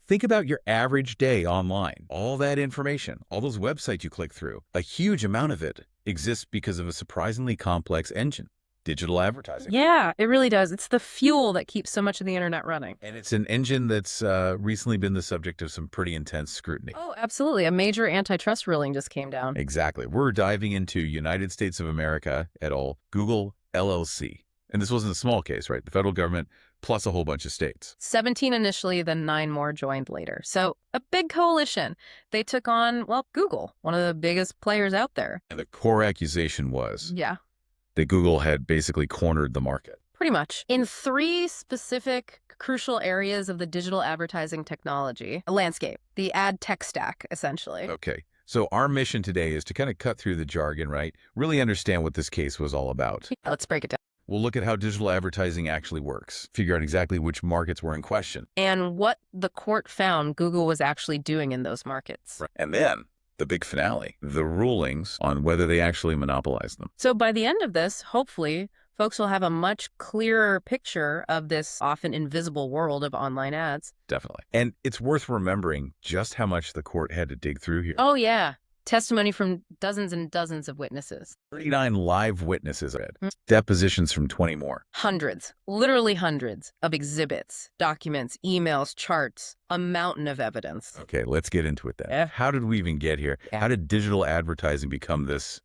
Think about your average day online. All that information, all those websites you click through, a huge amount of it exists because of a surprisingly complex engine, digital advertising. Yeah, it really does. It's the fuel that keeps so much of the internet running. And it's an engine that's recently been the subject of some pretty intense scrutiny. Oh, absolutely. A major antitrust ruling just came down. Exactly. We're diving into United States of America et al., Google LLC. And this wasn't a small case, right? The federal government plus a whole bunch of states. 17 initially, then 9 more joined later. So a big coalition. They took on, well, Google, one of the biggest players out there. And the core accusation was Yeah, that Google had basically cornered the market. pretty much. In 3 specific crucial areas of the digital advertising technology landscape, the ad tech stack, essentially. Okay. So our mission today is to kind of cut through the jargon, right? Really understand what this case was all about. Yeah, let's break it down. We'll look at how digital advertising actually works, figure out exactly which markets were in question. And what the court found Google was actually doing in those markets. Right. And then the big finale, the rulings on whether they actually monopolized them. So by the end of this, hopefully, folks will have a much clearer picture of this often invisible world of online ads. Definitely. And it's worth remembering just how much the court had to dig through here. Oh, yeah. Testimony from dozens and dozens of witnesses. 39 live witnesses read, depositions from 20 more. Hundreds, literally hundreds of exhibits, documents, emails, charts, a mountain of evidence. Okay, let's get into it then. Yeah. How did we even get here? Yeah. How did digital advertising become this?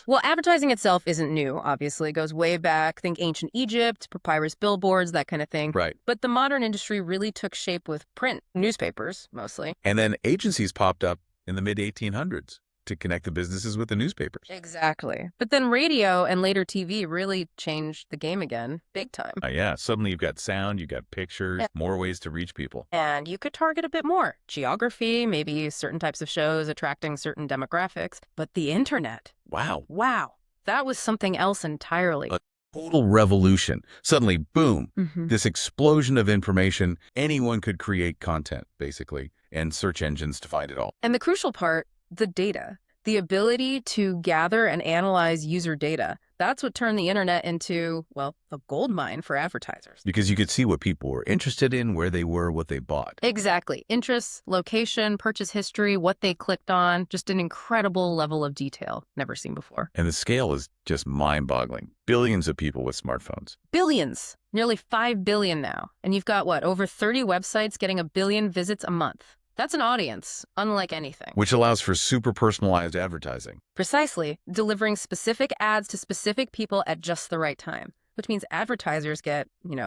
Well, advertising itself isn't new, obviously. It goes way back. Think ancient Egypt, papyrus billboards, that kind of thing. Right. But the modern industry really took shape with print, newspapers mostly. And then agencies popped up in the mid-1800s to connect the businesses with the newspapers. Exactly. But then radio and later TV really changed the game again, big time. Yeah, suddenly you've got sound, you've got pictures, Yeah. more ways to reach people. And you could target a bit more. Geography, maybe certain types of shows attracting certain demographics. But the internet, Wow. wow, that was something else entirely. Total revolution. Suddenly, boom, Mhm. this explosion of information. Anyone could create content, basically, and search engines to find it all. And the crucial part, the data, the ability to gather and analyze user data. That's what turned the internet into, well, a gold mine for advertisers. Because you could see what people were interested in, where they were, what they bought. Exactly. Interests, location, purchase history, what they clicked on, just an incredible level of detail never seen before. And the scale is just mind-boggling. Billions of people with smartphones. Billions, nearly 5 billion now. And you've got, what, over 30 websites getting 1 billion visits a month. That's an audience, unlike anything. Which allows for super personalized advertising. Precisely, delivering specific ads to specific people at just the right time, which means advertisers get,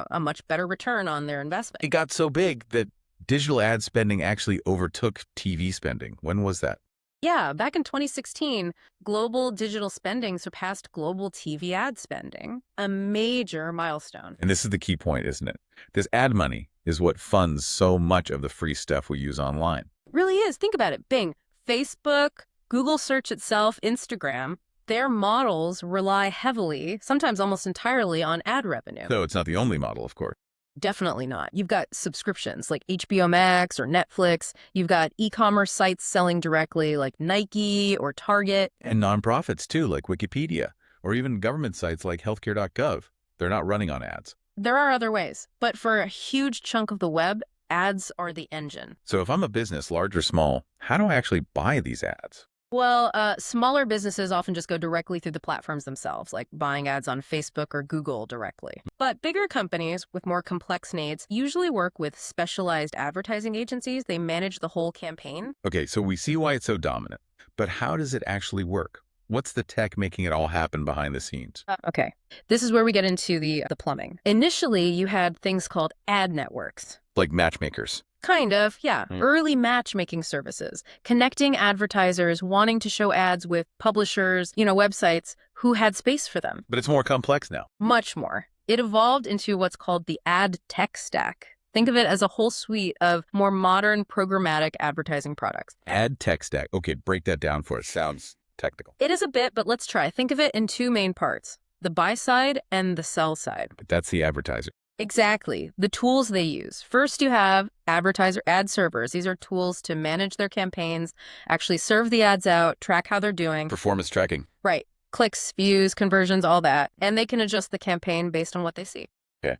a much better return on their investment. It got so big that digital ad spending actually overtook TV spending. When was that? Yeah, back in 2016, global digital spending surpassed global TV ad spending, a major milestone. And this is the key point, isn't it? This ad money is what funds so much of the free stuff we use online. It really is. Think about it. Bing, Facebook, Google search itself, Instagram, their models rely heavily, sometimes almost entirely, on ad revenue. Though it's not the only model, of course. Definitely not. You've got subscriptions like HBO Max or Netflix. You've got e-commerce sites selling directly like Nike or Target. And nonprofits too, like Wikipedia, or even government sites like healthcare.gov. They're not running on ads. There are other ways, but for a huge chunk of the web, ads are the engine. So if I'm a business, large or small, how do I actually buy these ads? Well, smaller businesses often just go directly through the platforms themselves, like buying ads on Facebook or Google directly. But bigger companies with more complex needs usually work with specialized advertising agencies. They manage the whole campaign. Okay, so we see why it's so dominant, but how does it actually work? What's the tech making it all happen behind the scenes? Okay, this is where we get into the plumbing. Initially, you had things called ad networks. Like matchmakers. Kind of, yeah. Early matchmaking services, connecting advertisers wanting to show ads with publishers, websites who had space for them. But it's more complex now. Much more. It evolved into what's called the ad tech stack. Think of it as a whole suite of more modern programmatic advertising products. Ad tech stack. Okay, break that down for us. Sounds technical. It is a bit, but let's try. Think of it in 2 main parts, the buy side and the sell side. But that's the advertiser. Exactly. The tools they use. First, you have advertiser ad servers. These are tools to manage their campaigns, actually serve the ads out, track how they're doing. Performance tracking. Right. Clicks, views, conversions, all that. And they can adjust the campaign based on what they see. Okay.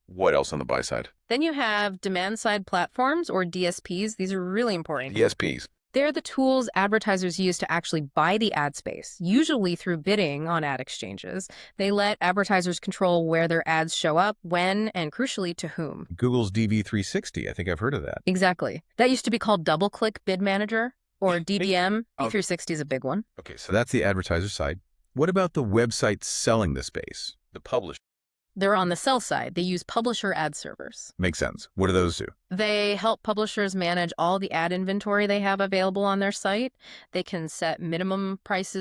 What else on the buy side? Then you have demand-side platforms, or DSPs. These are really important. DSPs. They're the tools advertisers use to actually buy the ad space, usually through bidding on ad exchanges. They let advertisers control where their ads show up, when, and crucially, to whom. Google's DV360. I think I've heard of that. Exactly. That used to be called DoubleClick Bid Manager, or DBM. D360 is a big one. Okay, so that's the advertiser side. What about the website selling the space? The publisher. They're on the sell side. They use publisher ad servers. Makes sense. What do those do? They help publishers manage all the ad inventory they have available on their site. They can set minimum price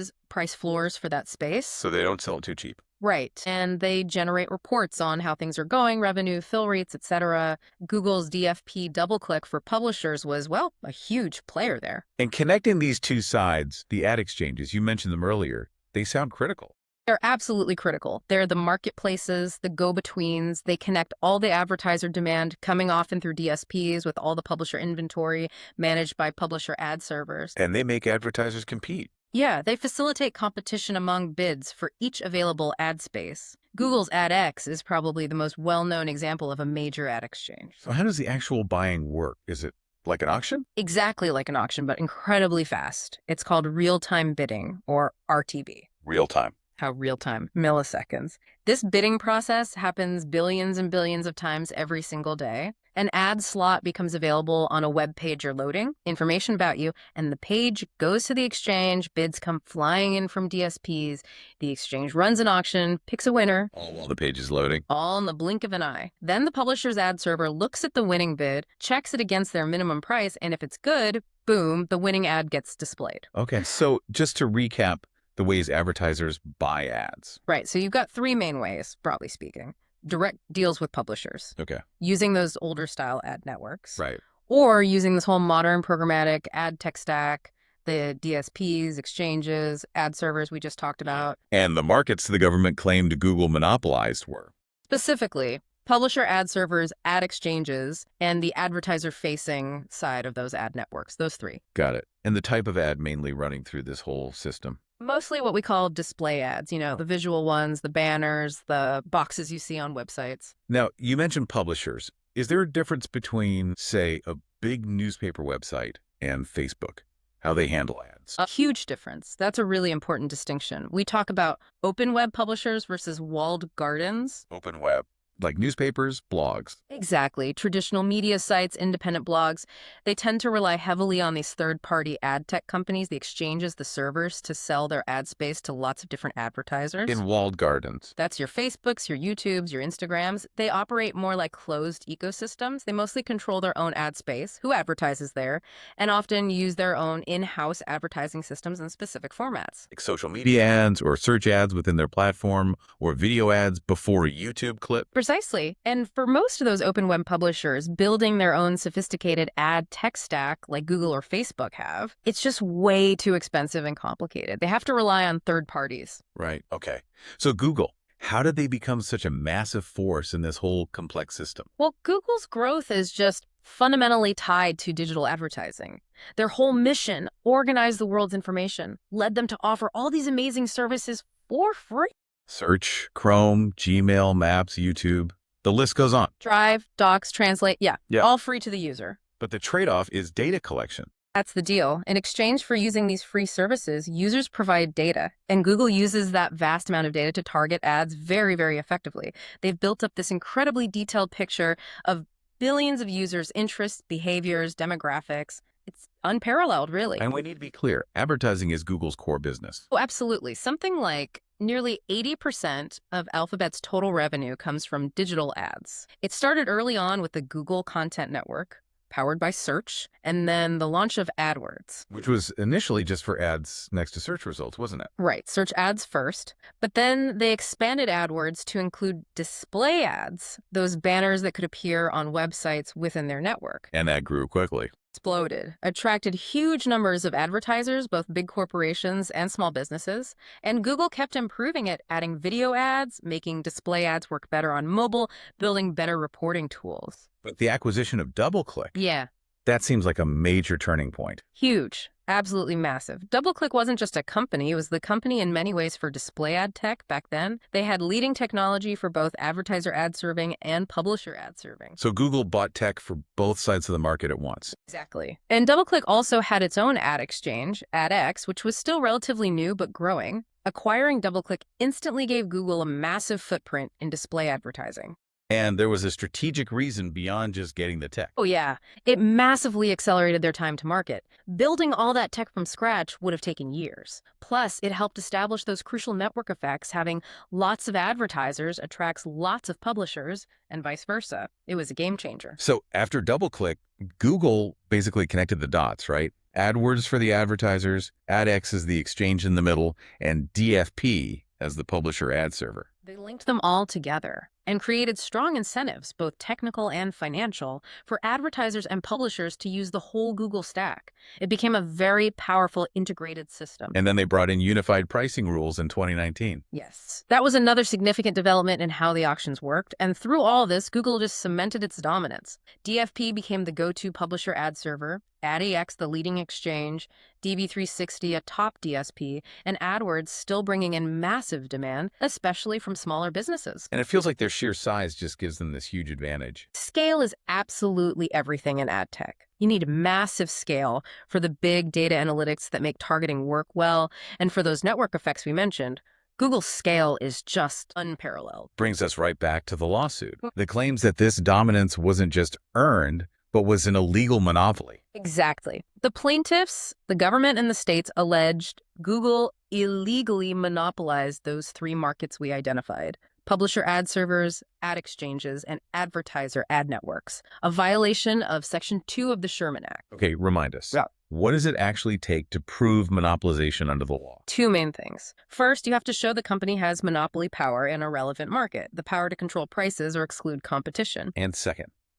floors for that space. So they don't sell it too cheap. Right. And they generate reports on how things are going, revenue, fill rates, etc. Google's DFP DoubleClick for publishers was, well, a huge player there. And connecting these two sides, the ad exchanges, you mentioned them earlier, they sound critical. They're absolutely critical. They're the marketplaces, the go-betweens. They connect all the advertiser demand coming often through DSPs with all the publisher inventory managed by publisher ad servers. And they make advertisers compete. Yeah, they facilitate competition among bids for each available ad space. Google's AdX is probably the most well-known example of a major ad exchange. So how does the actual buying work? Is it like an auction? Exactly like an auction, but incredibly fast. It's called real-time bidding, or RTB. Real time. How real-time? Milliseconds. This bidding process happens billions and billions of times every single day. An ad slot becomes available on a web page you're loading, information about you, and the page goes to the exchange, bids come flying in from DSPs, the exchange runs an auction, picks a winner. All while the page is loading. All in the blink of an eye. Then the publisher's ad server looks at the winning bid, checks it against their minimum price, and if it's good, boom, the winning ad gets displayed. Okay, so just to recap, the ways advertisers buy ads. Right. So you've got three main ways, broadly speaking. Direct deals with publishers. Okay. Using those older style ad networks. Right. Or using this whole modern programmatic ad tech stack, the DSPs, exchanges, ad servers we just talked about. And the markets the government claimed Google monopolized were? Specifically, publisher ad servers, ad exchanges, and the advertiser-facing side of those ad networks. Those three. Got it. And the type of ad mainly running through this whole system? Mostly what we call display ads, the visual ones, the banners, the boxes you see on websites. Now, you mentioned publishers. Is there a difference between, say, a big newspaper website and Facebook? How they handle ads? A huge difference. That's a really important distinction. We talk about open web publishers versus walled gardens. Open web. Like newspapers, blogs. Exactly. Traditional media sites, independent blogs, they tend to rely heavily on these third-party ad tech companies, the exchanges, the servers, to sell their ad space to lots of different advertisers. In walled gardens. That's your Facebooks, your YouTubes, your Instagrams. They operate more like closed ecosystems. They mostly control their own ad space, who advertises there, and often use their own in-house advertising systems in specific formats. Like social media ads or search ads within their platform or video ads before a YouTube clip. Precisely. And for most of those open web publishers, building their own sophisticated ad tech stack like Google or Facebook have, it's just way too expensive and complicated. They have to rely on third parties. Right. Okay. So Google, how did they become such a massive force in this whole complex system? Well, Google's growth is just fundamentally tied to digital advertising. Their whole mission, organize the world's information, led them to offer all these amazing services for free. Search, Chrome, Gmail, Maps, YouTube. The list goes on. Drive, Docs, Translate, yeah, all free to the user. But the trade-off is data collection. That's the deal. In exchange for using these free services, users provide data, and Google uses that vast amount of data to target ads very, very effectively. They've built up this incredibly detailed picture of billions of users' interests, behaviors, demographics. It's unparalleled, really. And we need to be clear, advertising is Google's core business. Oh, absolutely. Something like nearly 80% of Alphabet's total revenue comes from digital ads. It started early on with the Google Content Network, powered by search, and then the launch of AdWords. Which was initially just for ads next to search results, wasn't it? Right, search ads first. But then they expanded AdWords to include display ads, those banners that could appear on websites within their network. And that grew quickly. Exploded, attracted huge numbers of advertisers, both big corporations and small businesses, and Google kept improving it, adding video ads, making display ads work better on mobile, building better reporting tools. But the acquisition of DoubleClick. Yeah, That seems like a major turning point. Huge. Absolutely massive. DoubleClick wasn't just a company, it was the company in many ways for display ad tech back then. They had leading technology for both advertiser ad serving and publisher ad serving. So Google bought tech for both sides of the market at once. Exactly. And DoubleClick also had its own ad exchange, AdX, which was still relatively new but growing. Acquiring DoubleClick instantly gave Google a massive footprint in display advertising. And there was a strategic reason beyond just getting the tech. Oh yeah, it massively accelerated their time to market. Building all that tech from scratch would have taken years. Plus, it helped establish those crucial network effects. Having lots of advertisers attracts lots of publishers, and vice versa. It was a game changer. So after DoubleClick, Google basically connected the dots, right? AdWords for the advertisers, AdX is the exchange in the middle, and DFP as the publisher ad server. They linked them all together and created strong incentives, both technical and financial, for advertisers and publishers to use the whole Google stack. It became a very powerful integrated system. And then they brought in unified pricing rules in 2019. Yes. That was another significant development in how the auctions worked, and through all this, Google just cemented its dominance. DFP became the go-to publisher ad server, AdEx the leading exchange, DV360 a top DSP, and AdWords still bringing in massive demand, especially from smaller businesses. And it feels like their sheer size just gives them this huge advantage. Scale is absolutely everything in ad tech. You need massive scale for the big data analytics that make targeting work well, and for those network effects we mentioned. Google's scale is just unparalleled. Brings us right back to the lawsuit. The claims that this dominance wasn't just earned, but was an illegal monopoly. Exactly. The plaintiffs, the government, and the states alleged Google illegally monopolized those three markets we identified: publisher ad servers, ad exchanges, and advertiser ad networks, a violation of Section 2 of the Sherman Act. Okay, remind us. Yeah. What does it actually take to prove monopolization under the law? Two main things. First, you have to show the company has monopoly power in a relevant market, the power to control prices or exclude competition. And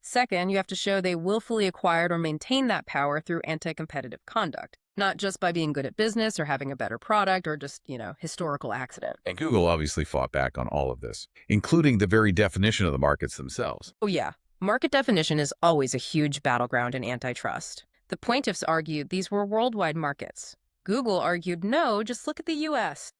Second, you have to show they willfully acquired or maintained that power through anti-competitive conduct, not just by being good at business or having a better product or just, historical accident. And Google obviously fought back on all of this, including the very definition of the markets themselves. Oh yeah, market definition is always a huge battleground in antitrust. The plaintiffs argued these were worldwide markets. Google argued, no, just look at the US.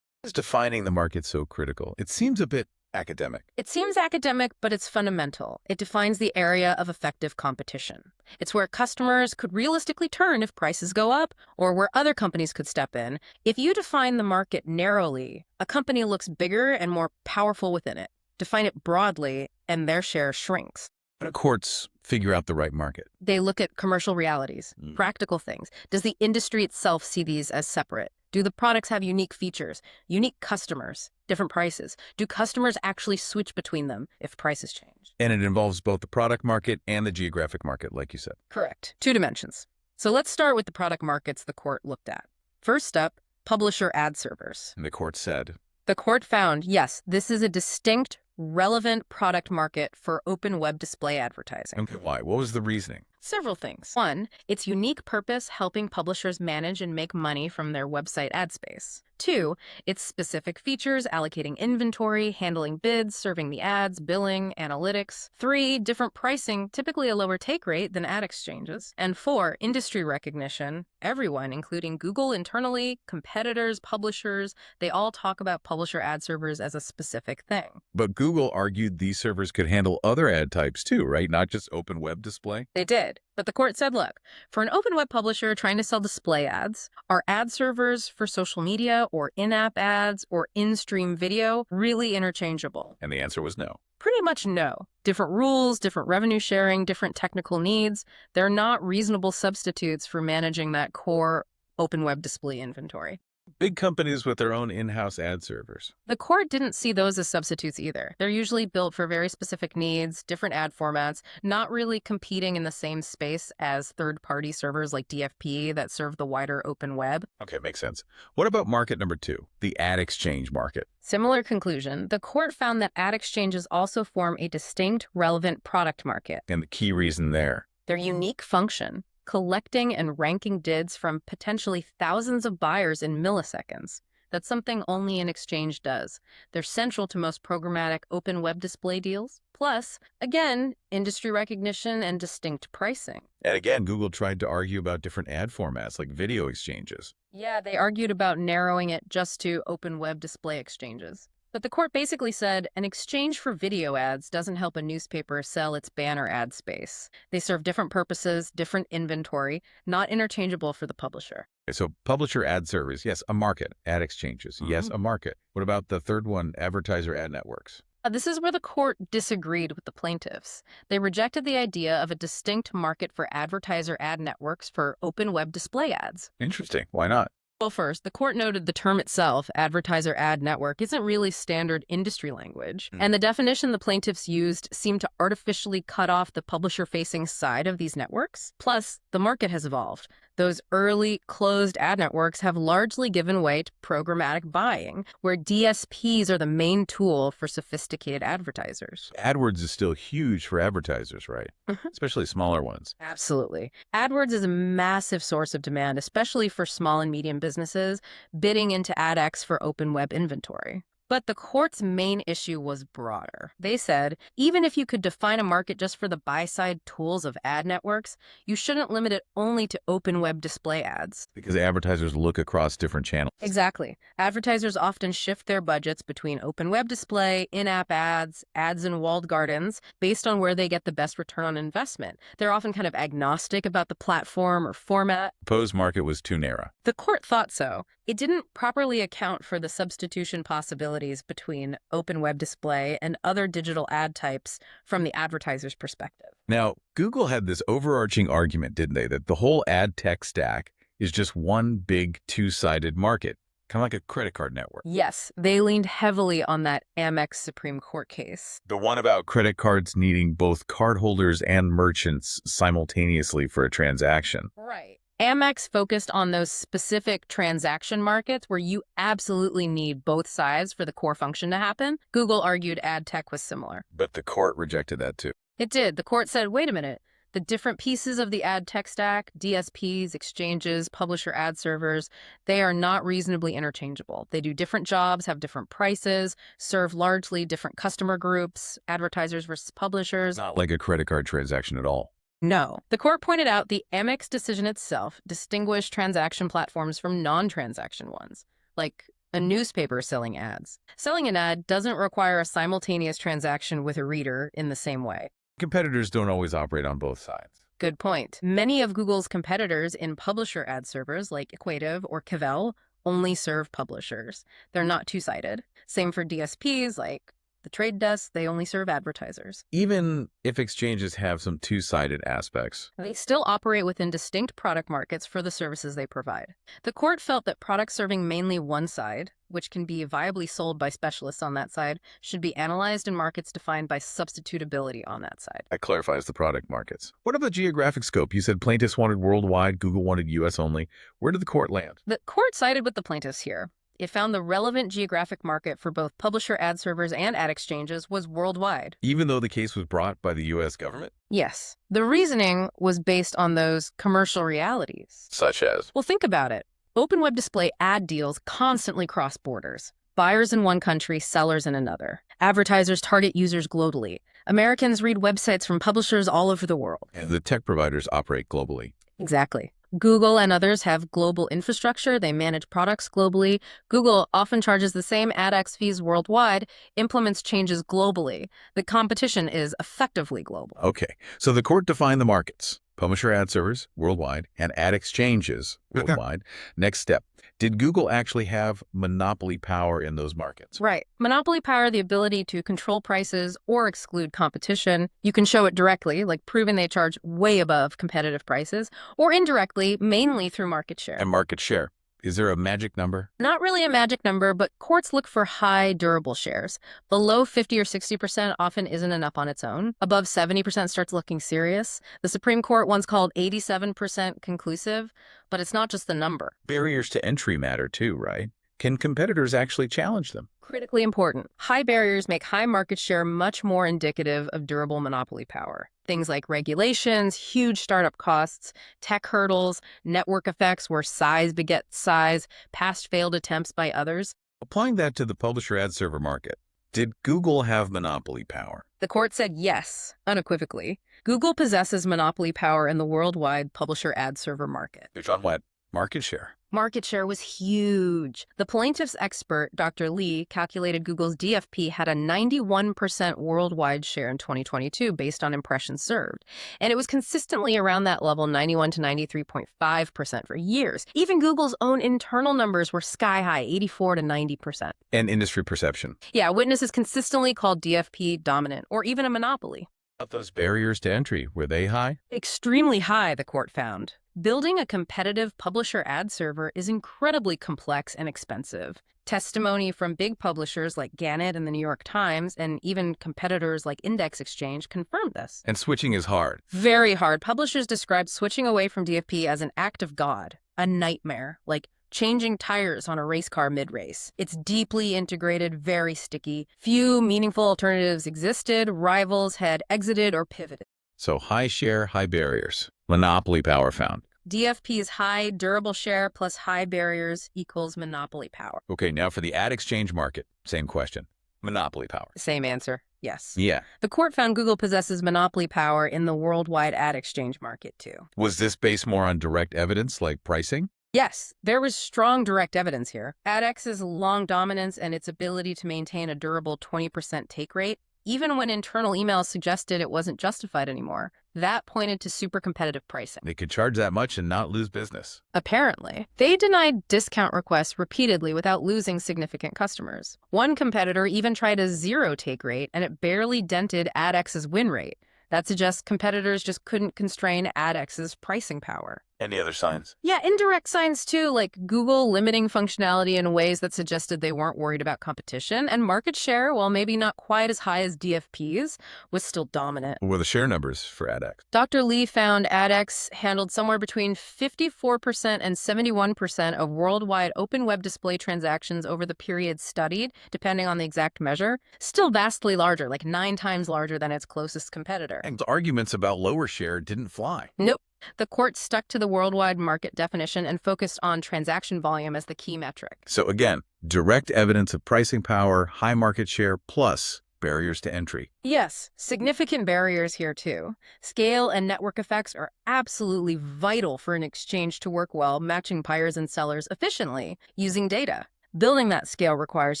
Why is defining the market so critical? It seems a bit academic. It seems academic, but it's fundamental. It defines the area of effective competition. It's where customers could realistically turn if prices go up, or where other companies could step in. If you define the market narrowly, a company looks bigger and more powerful within it. Define it broadly, and their share shrinks. How do courts figure out the right market? They look at commercial realities, practical things. Does the industry itself see these as separate? Do the products have unique features, unique customers, different prices? Do customers actually switch between them if prices change? And it involves both the product market and the geographic market, like you said. Correct. Two dimensions. So let's start with the product markets the court looked at. First up, publisher ad servers. And the court said, The court found, yes, this is a distinct, relevant product market for open web display advertising. okay, why? What was the reasoning? Several things. One, its unique purpose helping publishers manage and make money from their website ad space. Two, its specific features allocating inventory, handling bids, serving the ads, billing, analytics. Three, different pricing, typically a lower take rate than ad exchanges. And four, industry recognition. Everyone, including Google internally, competitors, publishers, they all talk about publisher ad servers as a specific thing. But Google argued these servers could handle other ad types too, right? Not just open web display? They did. But the court said, look, for an open web publisher trying to sell display ads, are ad servers for social media or in-app ads or in-stream video really interchangeable? And the answer was no. Pretty much no. Different rules, different revenue sharing, different technical needs. They're not reasonable substitutes for managing that core open web display inventory. Big companies with their own in-house ad servers. The court didn't see those as substitutes either. They're usually built for very specific needs, different ad formats, not really competing in the same space as third-party servers like DFP that serve the wider open web. Okay, makes sense. What about market number two, the ad exchange market? Similar conclusion, the court found that ad exchanges also form a distinct, relevant product market. And the key reason there? Their unique function, collecting and ranking bids from potentially thousands of buyers in milliseconds. That's something only an exchange does. They're central to most programmatic open web display deals. Plus, again, industry recognition and distinct pricing. And again, Google tried to argue about different ad formats like video exchanges. Yeah, they argued about narrowing it just to open web display exchanges. But the court basically said an exchange for video ads doesn't help a newspaper sell its banner ad space. They serve different purposes, different inventory, not interchangeable for the publisher. Okay, so publisher ad servers, yes, a market. Ad exchanges, yes, a market. What about the third one, advertiser ad networks? This is where the court disagreed with the plaintiffs. They rejected the idea of a distinct market for advertiser ad networks for open web display ads. Interesting. Why not? Well, first, the court noted the term itself, advertiser ad network, isn't really standard industry language. And the definition the plaintiffs used seemed to artificially cut off the publisher-facing side of these networks. Plus, the market has evolved. Those early closed ad networks have largely given way to programmatic buying, where DSPs are the main tool for sophisticated advertisers. AdWords is still huge for advertisers, right? Especially smaller ones. Absolutely. AdWords is a massive source of demand, especially for small and medium businesses bidding into AdX for open web inventory. But the court's main issue was broader. They said, even if you could define a market just for the buy-side tools of ad networks, you shouldn't limit it only to open web display ads. Because advertisers look across different channels. Exactly. Advertisers often shift their budgets between open web display, in-app ads, ads in walled gardens, based on where they get the best return on investment. They're often kind of agnostic about the platform or format. The proposed market was too narrow. The court thought so. It didn't properly account for the substitution possibilities between open web display and other digital ad types from the advertiser's perspective. Now, Google had this overarching argument, didn't they, that the whole ad tech stack is just one big two-sided market, kind of like a credit card network. Yes, they leaned heavily on that Amex Supreme Court case. The one about credit cards needing both cardholders and merchants simultaneously for a transaction. Right. Amex focused on those specific transaction markets where you absolutely need both sides for the core function to happen. Google argued ad tech was similar. But the court rejected that too. It did. The court said, wait a minute. The different pieces of the ad tech stack, DSPs, exchanges, publisher ad servers, they are not reasonably interchangeable. They do different jobs, have different prices, serve largely different customer groups, advertisers versus publishers. Not like a credit card transaction at all. No. The court pointed out the Amex decision itself distinguished transaction platforms from non-transaction ones, like a newspaper selling ads. Selling an ad doesn't require a simultaneous transaction with a reader in the same way. Competitors don't always operate on both sides. Good point. Many of Google's competitors in publisher ad servers like Equative or Cavell only serve publishers. They're not two-sided. Same for DSPs like The Trade Desk, they only serve advertisers. Even if exchanges have some two-sided aspects. They still operate within distinct product markets for the services they provide. The court felt that products serving mainly one side, which can be viably sold by specialists on that side, should be analyzed in markets defined by substitutability on that side. That clarifies the product markets. What about the geographic scope? You said plaintiffs wanted worldwide, Google wanted U.S. only. Where did the court land? The court sided with the plaintiffs here. It found the relevant geographic market for both publisher ad servers and ad exchanges was worldwide. Even though the case was brought by the U.S. government? Yes. The reasoning was based on those commercial realities. Such as? Well, think about it. Open web display ad deals constantly cross borders. Buyers in one country, sellers in another. Advertisers target users globally. Americans read websites from publishers all over the world. And the tech providers operate globally. Exactly. Google and others have global infrastructure. They manage products globally. Google often charges the same AdX fees worldwide, implements changes globally. The competition is effectively global. Okay, so the court defined the markets. Publisher ad servers worldwide and ad exchanges worldwide. Next step. Did Google actually have monopoly power in those markets? Right. Monopoly power, the ability to control prices or exclude competition. You can show it directly, like proving they charge way above competitive prices, or indirectly, mainly through market share. And market share. Is there a magic number? Not really a magic number, but courts look for high, durable shares. Below 50 or 60% often isn't enough on its own. Above 70% starts looking serious. The Supreme Court once called 87% conclusive, but it's not just the number. Barriers to entry matter too, right? Can competitors actually challenge them? Critically important. High barriers make high market share much more indicative of durable monopoly power. Things like regulations, huge startup costs, tech hurdles, network effects where size begets size, past failed attempts by others. Applying that to the publisher ad server market, did Google have monopoly power? The court said yes, unequivocally. Google possesses monopoly power in the worldwide publisher ad server market. Which on what? Market share. Market share was huge. The plaintiff's expert, Dr. Lee, calculated Google's DFP had a 91% worldwide share in 2022 based on impressions served. And it was consistently around that level, 91 to 93.5% for years. Even Google's own internal numbers were sky high, 84 to 90%. And industry perception. Yeah, witnesses consistently called DFP dominant or even a monopoly. About those barriers to entry, were they high? Extremely high, the court found. Building a competitive publisher ad server is incredibly complex and expensive. Testimony from big publishers like Gannett and the New York Times, and even competitors like Index Exchange, confirmed this. And switching is hard. Very hard. Publishers described switching away from DFP as an act of God, a nightmare, like changing tires on a race car mid-race. It's deeply integrated, very sticky. Few meaningful alternatives existed. Rivals had exited or pivoted. So high share, high barriers. Monopoly power found. DFP's high durable share plus high barriers equals monopoly power. Okay, now for the ad exchange market, same question. Monopoly power. Same answer, yes. Yeah. The court found Google possesses monopoly power in the worldwide ad exchange market, too. Was this based more on direct evidence like pricing? Yes, there was strong direct evidence here. AdX's long dominance and its ability to maintain a durable 20% take rate, even when internal emails suggested it wasn't justified anymore. That pointed to super competitive pricing. They could charge that much and not lose business. Apparently. They denied discount requests repeatedly without losing significant customers. One competitor even tried a zero take rate, and it barely dented AdX's win rate. That suggests competitors just couldn't constrain AdX's pricing power. Any other signs? Yeah, indirect signs too, like Google limiting functionality in ways that suggested they weren't worried about competition, and market share, while maybe not quite as high as DFP's, was still dominant. What were the share numbers for AdX? Dr. Lee found AdX handled somewhere between 54% and 71% of worldwide open web display transactions over the period studied, depending on the exact measure. Still vastly larger, like 9 times larger than its closest competitor. And the arguments about lower share didn't fly. Nope. The court stuck to the worldwide market definition and focused on transaction volume as the key metric. So again, direct evidence of pricing power, high market share, plus barriers to entry. Yes, significant barriers here too. Scale and network effects are absolutely vital for an exchange to work well, matching buyers and sellers efficiently using data. Building that scale requires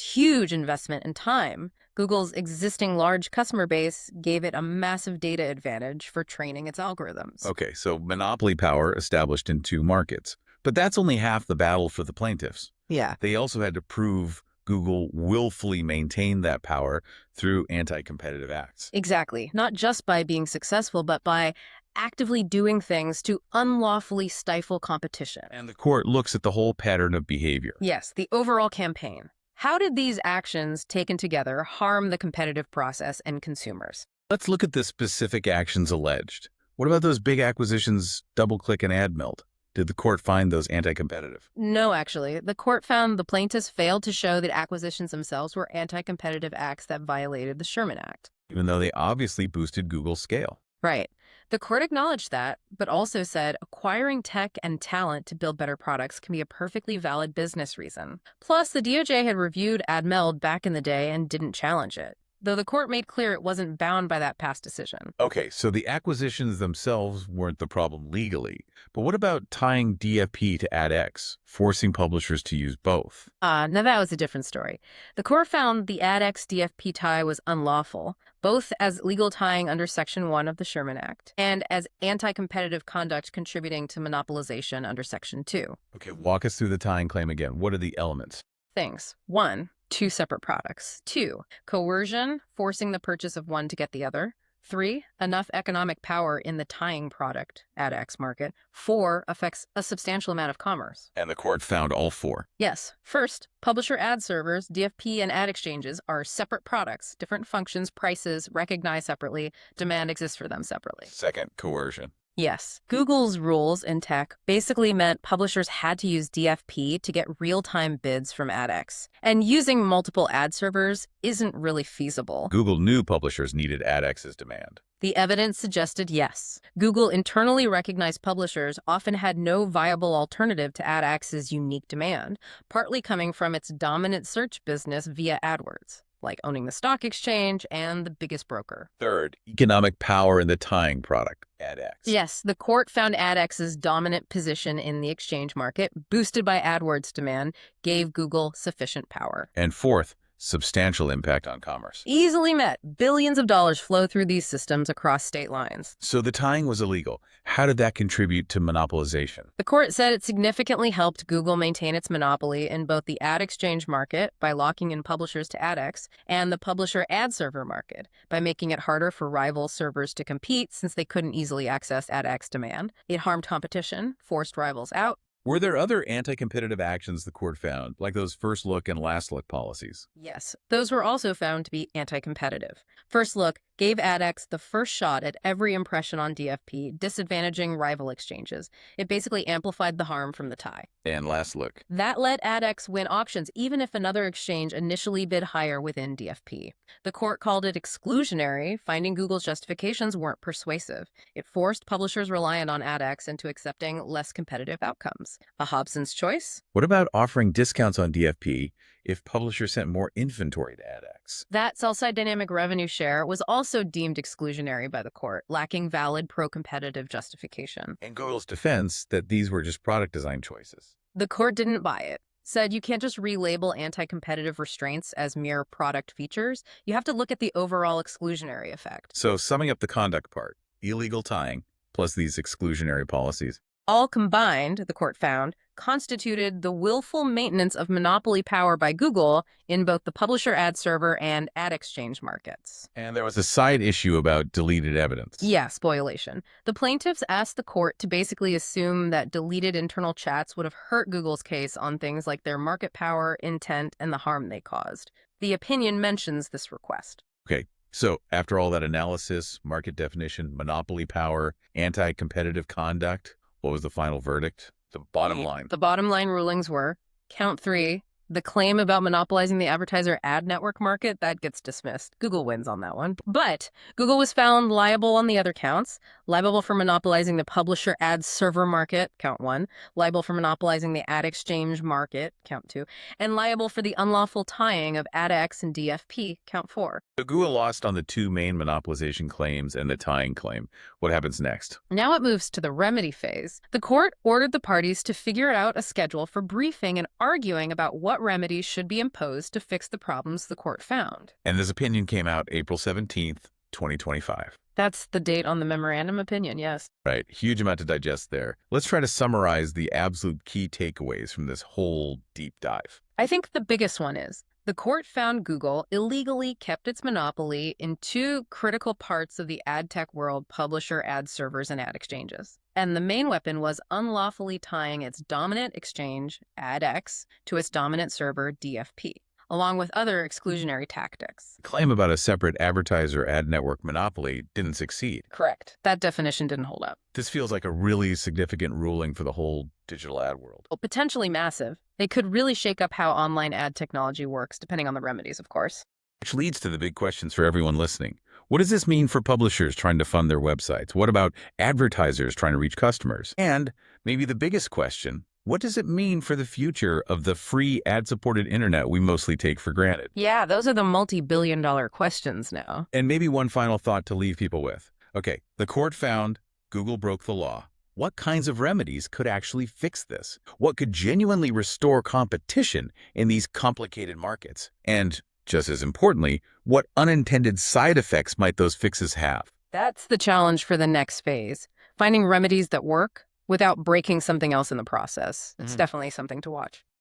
huge investment and time. Google's existing large customer base gave it a massive data advantage for training its algorithms. Okay, so monopoly power established in 2 markets. But that's only half the battle for the plaintiffs. Yeah. They also had to prove Google willfully maintained that power through anti-competitive acts. Exactly. Not just by being successful, but by actively doing things to unlawfully stifle competition. And the court looks at the whole pattern of behavior. Yes, the overall campaign. How did these actions taken together harm the competitive process and consumers? Let's look at the specific actions alleged. What about those big acquisitions, DoubleClick and AdMeld? Did the court find those anti-competitive? No, actually. The court found the plaintiffs failed to show that acquisitions themselves were anti-competitive acts that violated the Sherman Act. Even though they obviously boosted Google's scale. Right. The court acknowledged that, but also said acquiring tech and talent to build better products can be a perfectly valid business reason. Plus, the DOJ had reviewed AdMeld back in the day and didn't challenge it, though the court made clear it wasn't bound by that past decision. Okay, so the acquisitions themselves weren't the problem legally. But what about tying DFP to AdX, forcing publishers to use both? Now that was a different story. The court found the AdX DFP tie was unlawful, both as legal tying under Section 1 of the Sherman Act and as anti-competitive conduct contributing to monopolization under Section 2. Okay, walk us through the tying claim again. What are the elements? Things. 1, 2 separate products. 2, coercion, forcing the purchase of one to get the other. 3, enough economic power in the tying product, AdX market. 4, affects a substantial amount of commerce. And the court found all 4. Yes. First, publisher ad servers, DFP, and ad exchanges are separate products, different functions, prices, recognized separately, demand exists for them separately. Second, coercion. Yes, Google's rules in tech basically meant publishers had to use DFP to get real-time bids from AdX. And using multiple ad servers isn't really feasible. Google knew publishers needed AdX's demand. The evidence suggested yes. Google internally recognized publishers often had no viable alternative to AdX's unique demand, partly coming from its dominant search business via AdWords, like owning the stock exchange and the biggest broker. Third, economic power in the tying product, AdX. Yes, the court found AdX's dominant position in the exchange market, boosted by AdWords demand, gave Google sufficient power. And fourth, substantial impact on commerce. Easily met. Billions of dollars flow through these systems across state lines. So the tying was illegal. How did that contribute to monopolization? The court said it significantly helped Google maintain its monopoly in both the ad exchange market by locking in publishers to AdX and the publisher ad server market by making it harder for rival servers to compete since they couldn't easily access AdX demand. It harmed competition, forced rivals out. Were there other anti-competitive actions the court found, like those first look and last look policies? Yes, those were also found to be anti-competitive. First Look gave AdX the first shot at every impression on DFP, disadvantaging rival exchanges. It basically amplified the harm from the tie. And last look. That let AdX win auctions even if another exchange initially bid higher within DFP. The court called it exclusionary, finding Google's justifications weren't persuasive. It forced publishers reliant on AdX into accepting less competitive outcomes. A Hobson's choice? What about offering discounts on DFP if publishers sent more inventory to AdX? That sell-side dynamic revenue share was also deemed exclusionary by the court, lacking valid pro-competitive justification. In Google's defense, that these were just product design choices. The court didn't buy it. Said you can't just relabel anti-competitive restraints as mere product features. You have to look at the overall exclusionary effect. So summing up the conduct part, illegal tying, plus these exclusionary policies. All combined, the court found, constituted the willful maintenance of monopoly power by Google in both the publisher ad server and ad exchange markets. And there was a side issue about deleted evidence. Yeah, spoliation. The plaintiffs asked the court to basically assume that deleted internal chats would have hurt Google's case on things like their market power, intent, and the harm they caused. The opinion mentions this request. Okay, so after all that analysis, market definition, monopoly power, anti-competitive conduct, what was the final verdict? The bottom line. The bottom line rulings were, count 3, the claim about monopolizing the advertiser ad network market, that gets dismissed. Google wins on that one. But Google was found liable on the other counts, liable for monopolizing the publisher ad server market, count 1, liable for monopolizing the ad exchange market, count 2, and liable for the unlawful tying of AdX and DFP, count 4. So Google lost on the two main monopolization claims and the tying claim. What happens next? Now it moves to the remedy phase. The court ordered the parties to figure out a schedule for briefing and arguing about what remedies should be imposed to fix the problems the court found. And this opinion came out April 17th, 2025. That's the date on the memorandum opinion, yes. Right, huge amount to digest there. Let's try to summarize the absolute key takeaways from this whole deep dive. I think the biggest one is the court found Google illegally kept its monopoly in two critical parts of the ad tech world: publisher ad servers and ad exchanges. And the main weapon was unlawfully tying its dominant exchange, AdX, to its dominant server, DFP, along with other exclusionary tactics. The claim about a separate advertiser ad network monopoly didn't succeed. Correct. That definition didn't hold up. This feels like a really significant ruling for the whole digital ad world. Well, potentially massive. It could really shake up how online ad technology works, depending on the remedies, of course. Which leads to the big questions for everyone listening. What does this mean for publishers trying to fund their websites? What about advertisers trying to reach customers? And maybe the biggest question, what does it mean for the future of the free ad-supported internet we mostly take for granted? Yeah, those are the multi-billion-dollar questions now. And maybe one final thought to leave people with. Okay, the court found Google broke the law. What kinds of remedies could actually fix this? What could genuinely restore competition in these complicated markets? And just as importantly, what unintended side effects might those fixes have? That's the challenge for the next phase. Finding remedies that work without breaking something else in the process. It's definitely something to watch.